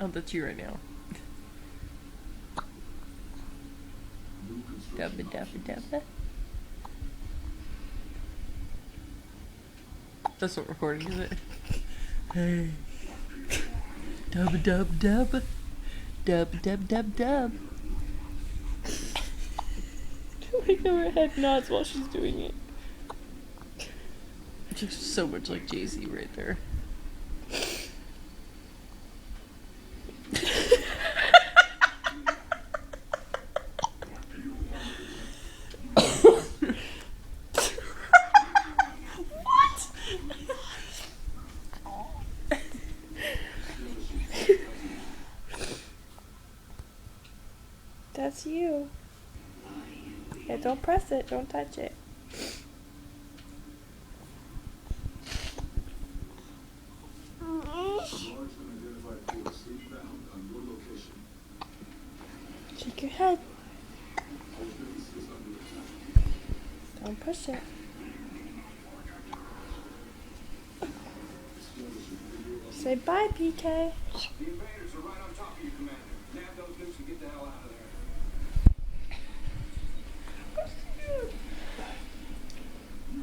Oh, that's you right now. Dubba dubba dubba. That's not recording, is it? Hey. Dubba dub dub. Dub dub dub dub. Like her head nods while she's doing it. She looks so much like Jay-Z right there. That's you. Yeah, don't press it. Don't touch it. Shake your head. Don't push it. Say bye, PK. The invaders are right on top of you, Commander.